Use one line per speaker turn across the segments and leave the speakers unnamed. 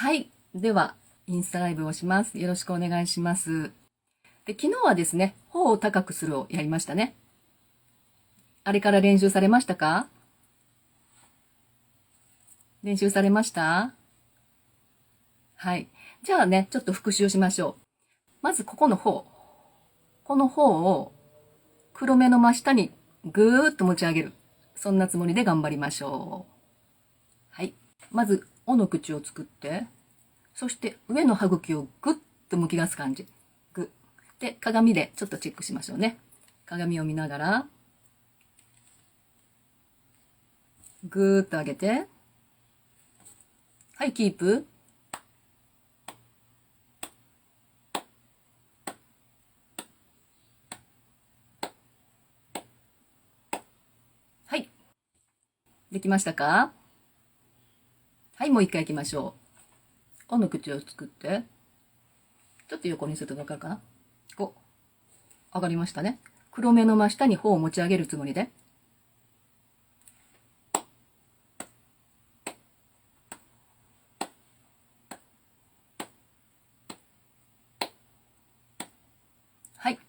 はい。では、インスタライブをします。よろしくお願いします。で、昨日はですね、頬を高くするをやりましたね。あれから練習されましたか？練習されました？はい。じゃあね、ちょっと復習しましょう。まずここの頬。この頬を黒目の真下にぐーっと持ち上げる。そんなつもりで頑張りましょう。はい。まず、おの口を作って、そして上の歯茎をぐっとむき出す感じ。ぐっ。で、鏡でちょっとチェックしましょうね。鏡を見ながら、ぐーっと上げて、はい、キープ。はい。できましたか？はい、もう一回行きましょう。おの口を作って、ちょっと横にするとわかるかな？お、上がりましたね。黒目の真下に頬を持ち上げるつもりで。はい。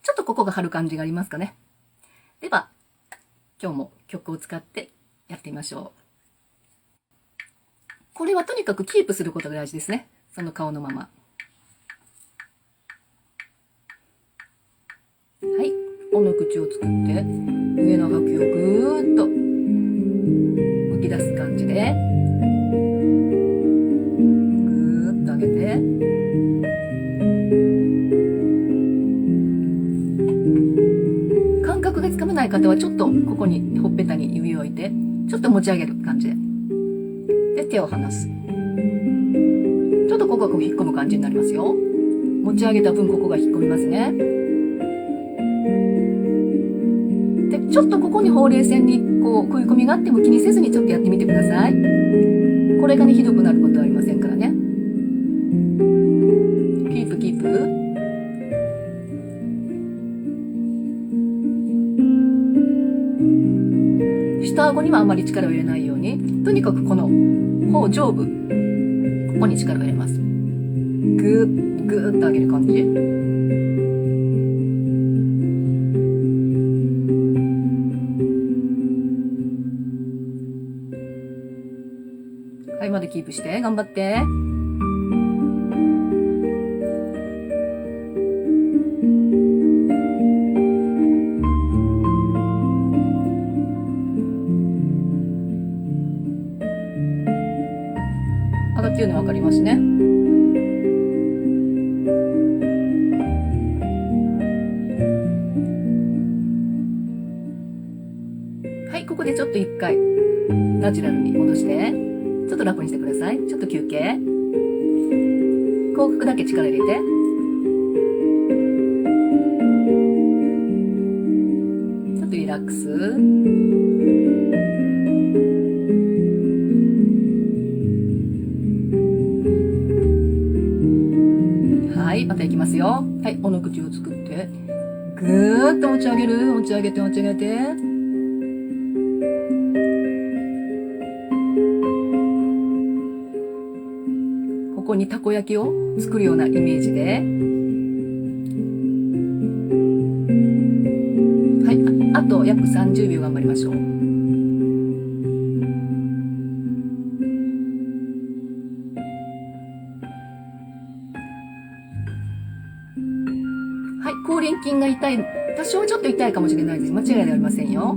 ちょっとここが張る感じがありますかね。では、今日も曲を使ってやってみましょう。これはとにかくキープすることが大事ですね。その顔のまま。はい。おの口を作って、上の歯茎をぐーっとむき出す感じで、ぐーっと上げて、感覚がつかめない方はちょっとここにほっぺたに指を置いて、ちょっと持ち上げる感じで。で、手を離す。ちょっとここが引っ込む感じになりますよ。持ち上げた分ここが引っ込みますね。で、ちょっとここにほうれい線にこう食い込みがあっても気にせずにちょっとやってみてください。これがね、ひどくなることはありませんからね。キープキープ。下顎にはあまり力を入れないように、とにかくこの頬上部、ここに力を入れます。ぐーぐーっと上げる感じ。はい、までキープして、頑張って。上がってるの分かりますね。はい、ここでちょっと一回、ナチュラルに戻して、ちょっと楽にしてください。ちょっと休憩。口角だけ力入れて。ちょっとリラックス。はい、またいきますよ。はい、おの口を作って、ぐーっと持ち上げる。持ち上げて持ち上げて。ここにたこ焼きを作るようなイメージで。はい、あと約30秒頑張りましょう。はい、口輪筋が痛い。多少ちょっと痛いかもしれないです。間違いではありませんよ。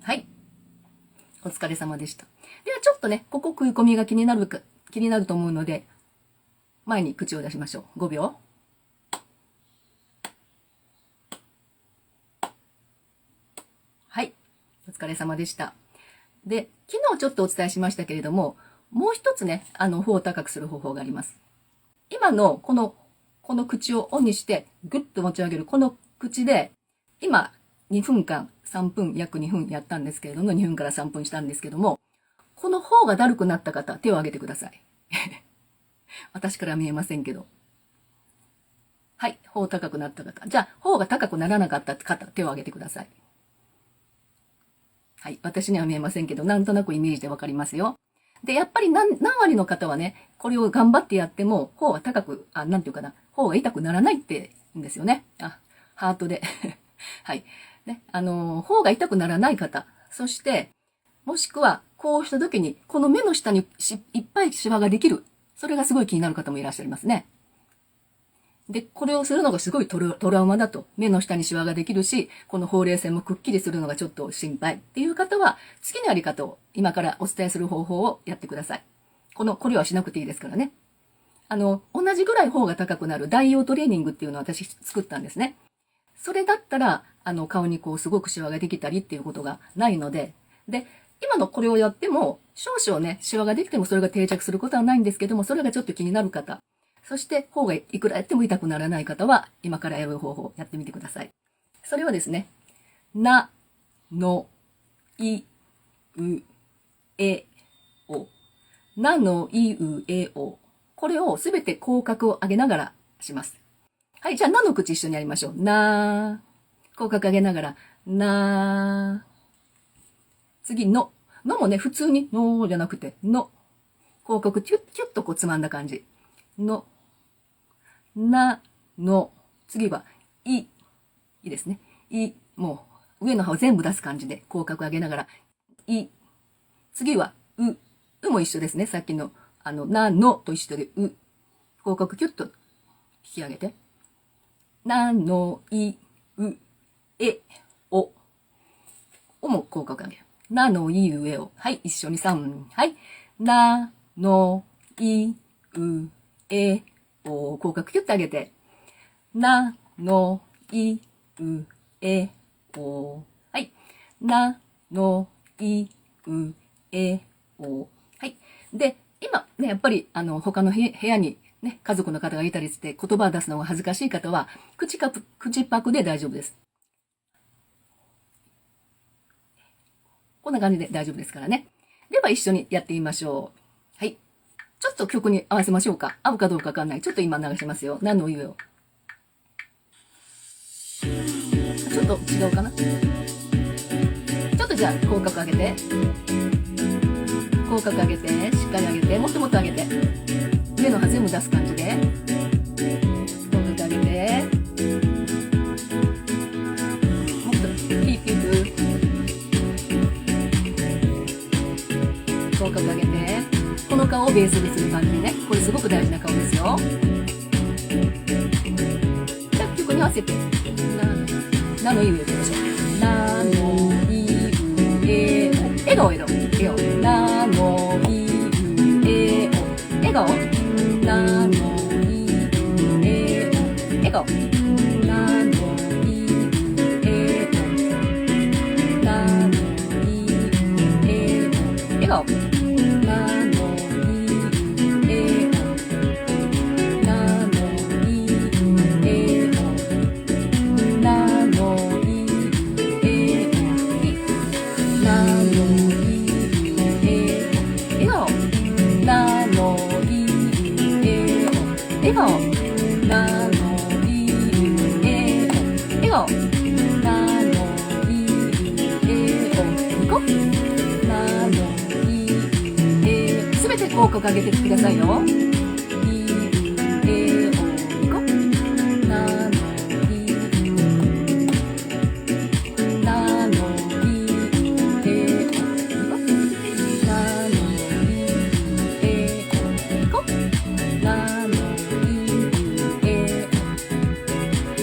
はい。お疲れ様でした。ではちょっとね、ここ食い込みが気になると思うので、前に口を出しましょう。5秒。はい。お疲れ様でした。で、昨日ちょっとお伝えしましたけれども、もう一つね、頬を高くする方法があります。今のこの口をオンにしてグッと持ち上げるこの口で、今2分間、3分、約2分やったんですけれども、2分から3分したんですけども、この方がだるくなった方、手を挙げてください。私から見えませんけど。はい、頬高くなった方。じゃあ、頬が高くならなかった方、手を挙げてください。はい。私には見えませんけど、なんとなくイメージでわかりますよ。で、やっぱり何割の方はね、これを頑張ってやっても、頬は高く、なんていうかな、頬が痛くならないって言うんですよね。ハートで。はい。ね、頬が痛くならない方、そして、もしくは、こうした時に、この目の下にいっぱいシワができる。それがすごい気になる方もいらっしゃいますね。で、これをするのがすごいトラウマだと。目の下にシワができるし、このほうれい線もくっきりするのがちょっと心配っていう方は、次のやり方を今からお伝えする方法をやってください。これはしなくていいですからね。同じぐらい頬が高くなる代用トレーニングっていうのを私作ったんですね。それだったら、顔にこうすごくシワができたりっていうことがないので、で、今のこれをやっても、少々ね、シワができてもそれが定着することはないんですけども、それがちょっと気になる方、そして頬がいくらやっても痛くならない方は、今からやる方法をやってみてください。それはですね、な、の、い、う、え、お。なのい、う、え、お。これをすべて口角を上げながらします。はい、じゃあ、なの口一緒にやりましょう。なー。口角上げながら、なー。次、の。のもね、普通に、のーじゃなくて、の。口角キュッキュッとこうつまんだ感じ。の。な、の。次は、い。いいですね。い。もう、上の歯を全部出す感じで、口角上げながら、い。次は、う。うも一緒ですね。さっきの、な、のと一緒で、う。口角キュッと引き上げて。な、の、い、う、え、お。おも口角上げる。な、の、い、う、え、お。はい、一緒に3。はい。な、の、い、う、え、お。口角キュッと上げて。な、の、い、う、え、お。はい。な、の、い、う、え、お。はい。で、今ね、やっぱり、他の部屋にね、家族の方がいたりして言葉を出すのが恥ずかしい方は、口パクで大丈夫です。こんな感じで大丈夫ですからね。では一緒にやってみましょう。はい。ちょっと曲に合わせましょうか。合うかどうかわかんない。ちょっと今流しますよ。何の言うよ。ちょっと違うかな。ちょっとじゃあ、口角上げて。口角上げて、しっかり上げて、もっともっと上げて。上の歯全部出す感じで。口角上げて。もっと、キープ。口角上げて。この顔をベースにする感じでね。これすごく大事な顔ですよ。じゃあ、曲に合わせて。なのいいよ、いきましょう。なのいいえお。笑顔、笑顔。なのいいえお。笑顔。なのいいえお。笑顔。なのいいえお。なのいいえお。笑顔。なのいいえお。なのいいえお。なの笑顔。なのいえお。笑顔。なのいえお。ニコ。なのいえお。すべて口角上げてくださいよ。いえお。ニコ。なのいなのいえお。ニコ。なのいえお。ニコ。なの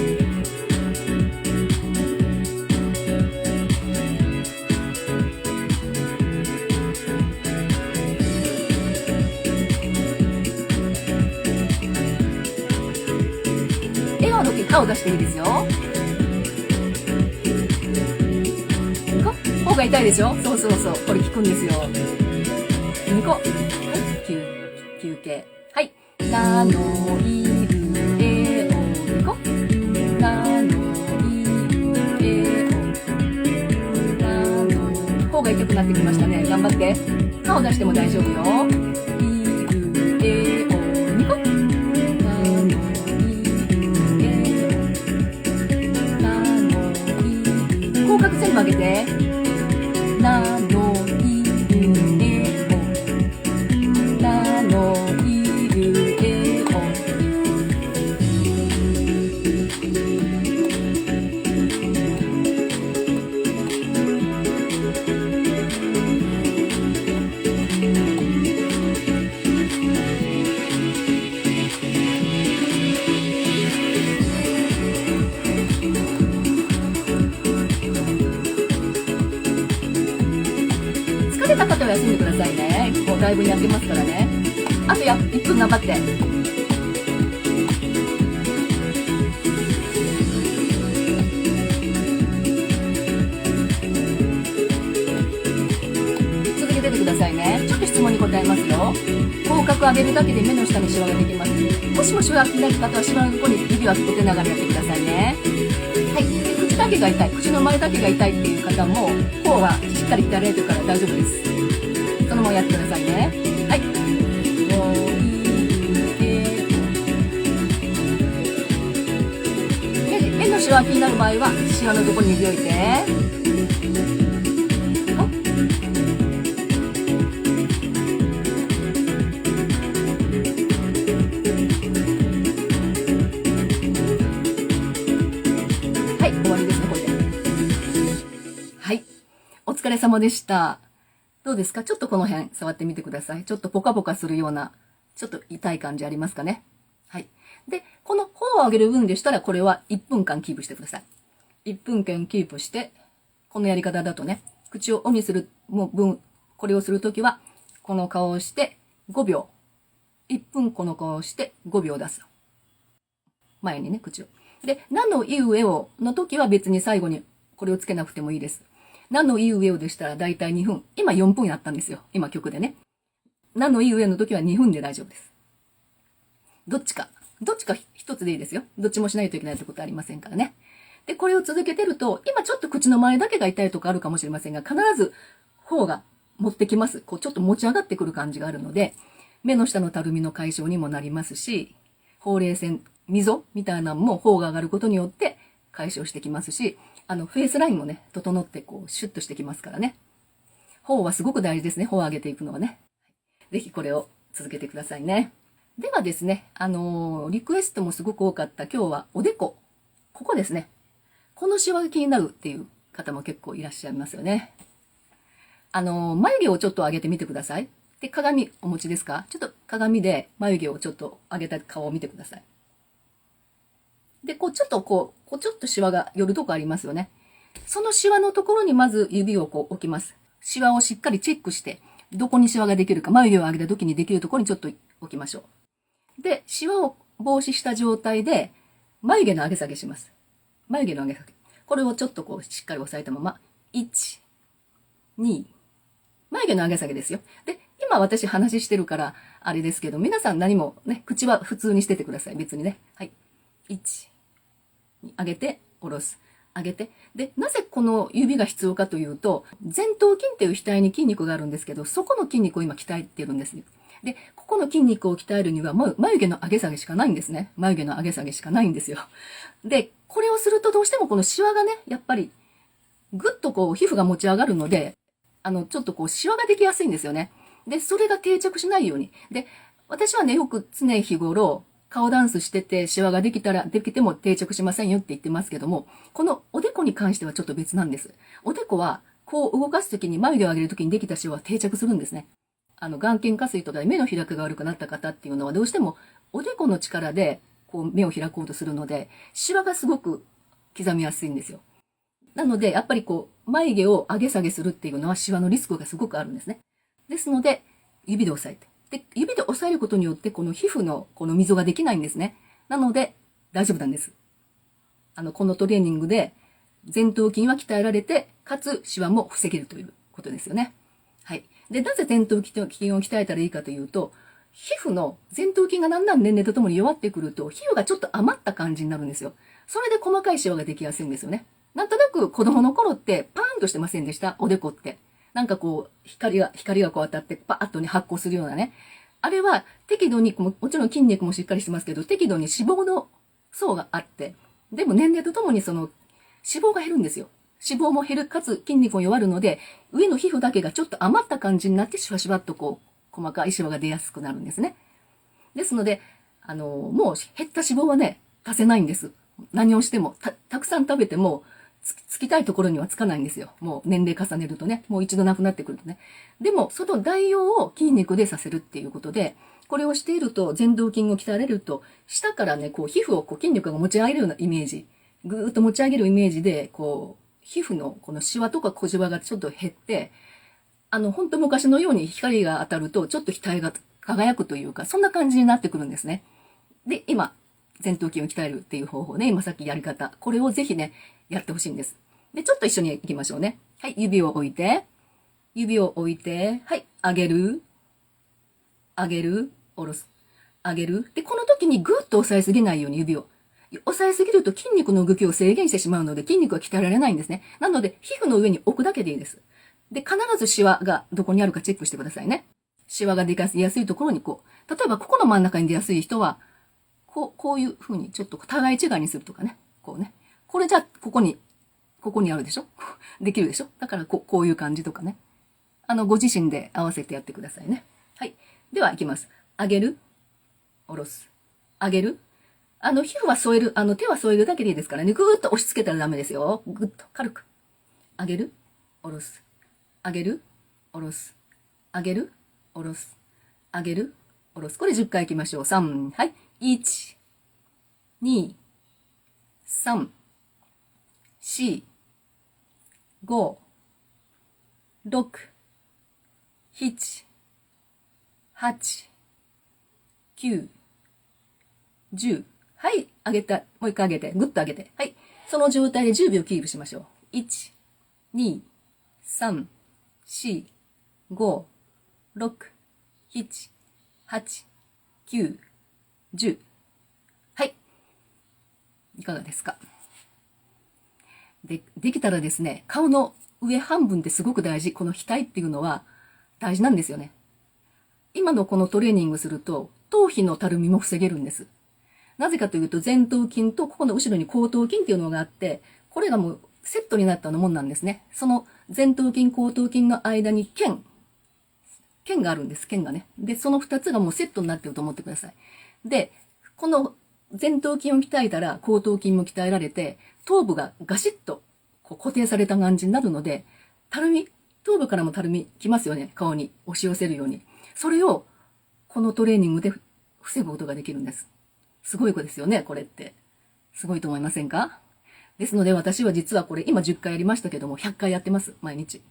顔を出していいですよ。頬が痛いでしょ。そう。これ効くんですよ。2個。はい。休憩。はい。なのいるえお。2個。なのいるえお。なの。頬が痛くなってきましたね。頑張って。顔出しても大丈夫よ。いるえお。2個。口角全部上げて。な疲れた方は休んでくださいね。もうだいぶ焼けますからね。あと1分頑張って。続けててくださいね。ちょっと質問に答えますよ。口角上げるだけで目の下にシワができます。もしもシワ気になる方はシワのところに指を当てながらやってくださいね。はい。で、口だけが痛い、口の前だけが痛いっていう方も、頬はしっかり鍛えられてるから大丈夫です。そのままやってくださいね。はい。目のシワ気になる場合は、シワのところに指を置いて。お疲れ様でした。どうですか？ちょっとこの辺触ってみてください。ちょっとポカポカするような、ちょっと痛い感じありますかね？はい。で、この頬を上げる分でしたら、これは1分間キープしてください。1分間キープして、このやり方だとね、口をオにする分、これをするときは、この顔をして5秒。1分この顔をして5秒出す。前にね、口を。で、何のいい上をの時は別に最後にこれをつけなくてもいいです。何のいい上をでしたらだいたい2分。今4分やったんですよ。今曲でね。何のいい上の時は2分で大丈夫です。どっちか一つでいいですよ。どっちもしないといけないってことはありませんからね。で、これを続けてると、今ちょっと口の前だけが痛いとかあるかもしれませんが、必ず頬が持ってきます。こうちょっと持ち上がってくる感じがあるので、目の下のたるみの解消にもなりますし、ほうれい線、溝みたいなのも頬が上がることによって解消してきますし、フェイスラインもね、整ってこう、シュッとしてきますからね。頬はすごく大事ですね。頬を上げていくのはね。ぜひこれを続けてくださいね。ではですね、リクエストもすごく多かった今日はおでこ。ここですね。このシワが気になるっていう方も結構いらっしゃいますよね。眉毛をちょっと上げてみてください。で、鏡お持ちですか？ちょっと鏡で眉毛をちょっと上げた顔を見てください。で、ちょっとシワが寄るとこありますよね。そのシワのところにまず指を置きます。シワをしっかりチェックして、どこにシワができるか、眉毛を上げた時にできるところにちょっと置きましょう。で、シワを防止した状態で、眉毛の上げ下げします。眉毛の上げ下げ。これをちょっとしっかり押さえたまま、1、2、眉毛の上げ下げですよ。で、今私話してるから、あれですけど、皆さん何もね、口は普通にしててください。別にね。はい。1、上げて、下ろす。上げて。で、なぜこの指が必要かというと、前頭筋っていう額に筋肉があるんですけど、そこの筋肉を今鍛えてるんですね。で、ここの筋肉を鍛えるには、眉毛の上げ下げしかないんですね。眉毛の上げ下げしかないんですよ。で、これをするとどうしてもこのシワがね、やっぱり、ぐっと皮膚が持ち上がるので、ちょっとシワができやすいんですよね。で、それが定着しないように。で、私はね、よく常日頃、顔ダンスしてて、シワができても定着しませんよって言ってますけども、このおでこに関してはちょっと別なんです。おでこは、こう動かすときに眉毛を上げるときにできたシワは定着するんですね。眼瞼下垂とかで目の開きが悪くなった方っていうのはどうしてもおでこの力で目を開こうとするので、シワがすごく刻みやすいんですよ。なので、やっぱり眉毛を上げ下げするっていうのはシワのリスクがすごくあるんですね。ですので、指で押さえて。で、指で押さえることによって、この皮膚のこの溝ができないんですね。なので、大丈夫なんです。このトレーニングで、前頭筋は鍛えられて、かつ、シワも防げるということですよね。はい。で、なぜ前頭筋を鍛えたらいいかというと、皮膚の前頭筋がだんだん年齢とともに弱ってくると、皮膚がちょっと余った感じになるんですよ。それで細かいシワができやすいんですよね。なんとなく子供の頃ってパーンとしてませんでした？おでこって。なんか光が当たってパーッとね発光するようなね。あれは適度に、もちろん筋肉もしっかりしてますけど、適度に脂肪の層があって、でも年齢とともに脂肪が減るんですよ。脂肪も減る、かつ筋肉も弱るので、上の皮膚だけがちょっと余った感じになってシワシワっと細かいシワが出やすくなるんですね。ですので、もう減った脂肪はね、足せないんです。何をしても、たくさん食べても、つきたいところにはつかないんですよ。もう年齢重ねるとね、もう一度なくなってくるとね。でも、その代用を筋肉でさせるっていうことで、これをしていると、前頭筋を鍛えられると、下からね、皮膚を筋力が持ち上げるようなイメージ、ぐーっと持ち上げるイメージで、皮膚のこのシワとか小じわがちょっと減って、本当昔のように光が当たると、ちょっと額が輝くというか、そんな感じになってくるんですね。で、今、前頭筋を鍛えるっていう方法ね、今さっきやり方。これをぜひね、やってほしいんです。で、ちょっと一緒に行きましょうね。はい、指を置いて、はい、上げる、下ろす、上げる。で、この時にぐっと押さえすぎないように指を。押さえすぎると筋肉の動きを制限してしまうので、筋肉は鍛えられないんですね。なので、皮膚の上に置くだけでいいです。で、必ずシワがどこにあるかチェックしてくださいね。シワが出やすいところにこう。例えば、ここの真ん中に出やすい人は、こういう風にちょっと互い違いにするとかね。こうね。これじゃあ、ここにあるでしょできるでしょだからこういう感じとかね。ご自身で合わせてやってくださいね。はい。では、いきます。上げる。下ろす。上げる。皮膚は添える、手は添えるだけでいいですからね。ぐーっと押し付けたらダメですよ。ぐっと、軽く。上げる。下ろす。上げる。下ろす。上げる。下ろす。上げる。下ろす。これ10回いきましょう。3、はい。1、2、3、4、5、6、7、8、9、10。はい。上げた。もう一回上げて。ぐっと上げて。はい。その状態で10秒キープしましょう。1、2、3、4、5、6、7、8、9、10。はい。いかがですか？できたらですね、顔の上半分ってすごく大事。この額っていうのは大事なんですよね。今のこのトレーニングすると、頭皮のたるみも防げるんです。なぜかというと、前頭筋とここの後ろに後頭筋っていうのがあって、これがもうセットになったもんなんですね。その前頭筋、後頭筋の間に腱があるんです。腱がね。で、その2つがもうセットになってると思ってください。で、この前頭筋を鍛えたら後頭筋も鍛えられて、頭部がガシッとこう固定された感じになるので、頭部からもたるみきますよね。顔に押し寄せるように。それをこのトレーニングで防ぐことができるんです。すごい子ですよね、これって。すごいと思いませんか？ですので私は実はこれ今10回やりましたけども100回やってます。毎日。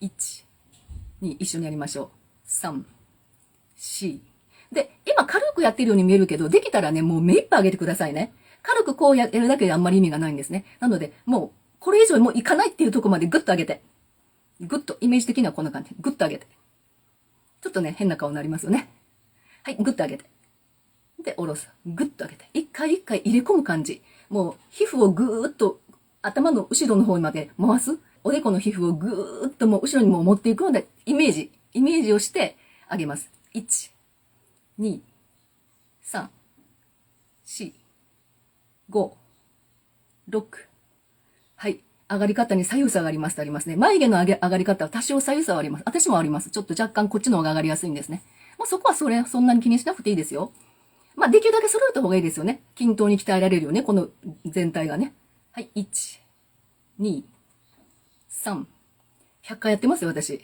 1、2、一緒にやりましょう。3、4。で、今軽くやってるように見えるけど、できたらね、もう目いっぱい上げてくださいね。軽くこうやるだけであんまり意味がないんですね。なので、もう、これ以上もういかないっていうところまでグッと上げて。グッと、イメージ的にはこんな感じ。グッと上げて。ちょっとね、変な顔になりますよね。はい、グッと上げて。で、下ろす。グッと上げて。一回一回入れ込む感じ。もう、皮膚をぐーっと頭の後ろの方まで回す。おでこの皮膚をぐーっともう後ろにも持っていくので、イメージをしてあげます。1、2、3、4、5、6。はい。上がり方に左右差がありますとありますね。眉毛の上がり方は多少左右差はあります。私もあります。ちょっと若干こっちの方が上がりやすいんですね。もうそこはそんなに気にしなくていいですよ。まあ、できるだけ揃えた方がいいですよね。均等に鍛えられるよね。この全体がね。はい。1、2、3。100回やってますよ、私。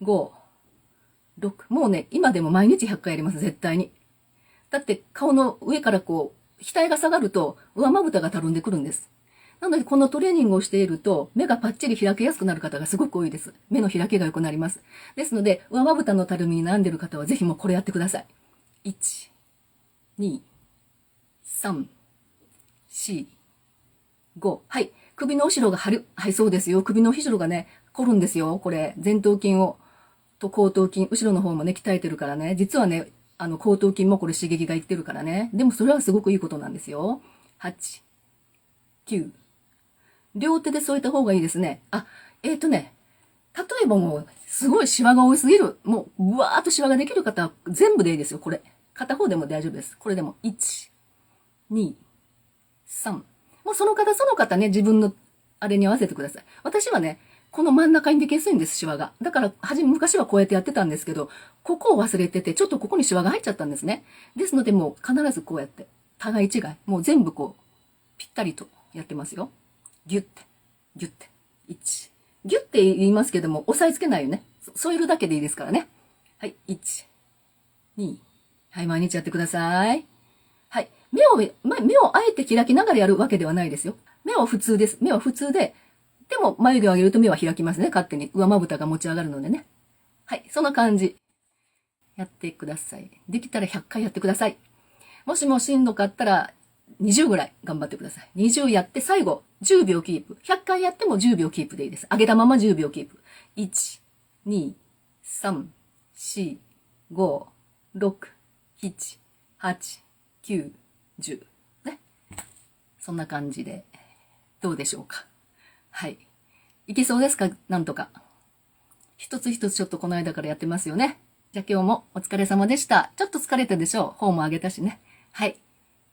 5、6。もうね、今でも毎日100回やります、絶対に。だって顔の上からこう、額が下がると上まぶたがたるんでくるんです。なので、このトレーニングをしていると、目がパッチリ開けやすくなる方がすごく多いです。目の開きが良くなります。ですので、上まぶたのたるみに悩んでいる方は、ぜひもうこれやってください。1、2、3、4、5。はい。首の後ろが張る。はい、そうですよ。首の後ろがね、凝るんですよ。これ、前頭筋と後頭筋、後ろの方もね、鍛えてるからね。実はね、後頭筋もこれ刺激がいってるからね。でもそれはすごくいいことなんですよ。8、9。両手で添えた方がいいですね。例えばもう、すごいシワが多すぎる。もう、ぶわーっとシワができる方は全部でいいですよ、これ。片方でも大丈夫です。これでも、1、2、3。もうその方ね、自分のあれに合わせてください。私はね、この真ん中にできやすいんです、シワが。だから、昔はこうやってやってたんですけど、ここを忘れてて、ちょっとここにシワが入っちゃったんですね。ですので、もう必ずこうやって、互い違い。もう全部こう、ぴったりとやってますよ。ギュッて、ギュッて。1。ギュッて言いますけども、押さえつけないよね。添えるだけでいいですからね。はい、1、2。はい、毎日やってください。はい。目をあえて開きながらやるわけではないですよ。目は普通です。目は普通で、でも眉毛を上げると目は開きますね、勝手に。上まぶたが持ち上がるのでね。はい、そんな感じ。やってください。できたら100回やってください。もしもしんどかったら20ぐらい頑張ってください。20やって最後10秒キープ。100回やっても10秒キープでいいです。上げたまま10秒キープ。1、2、3、4、5、6、7、8、9、10。ね。そんな感じで、どうでしょうか。はい。いけそうですか？なんとか。一つ一つちょっとこの間からやってますよね。じゃあ今日もお疲れ様でした。ちょっと疲れたでしょう。本もあげたしね。はい。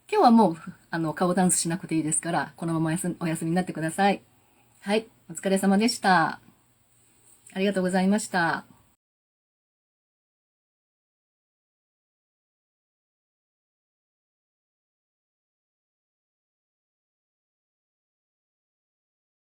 今日はもう、顔ダンスしなくていいですから、このままお休みになってください。はい。お疲れ様でした。ありがとうございました。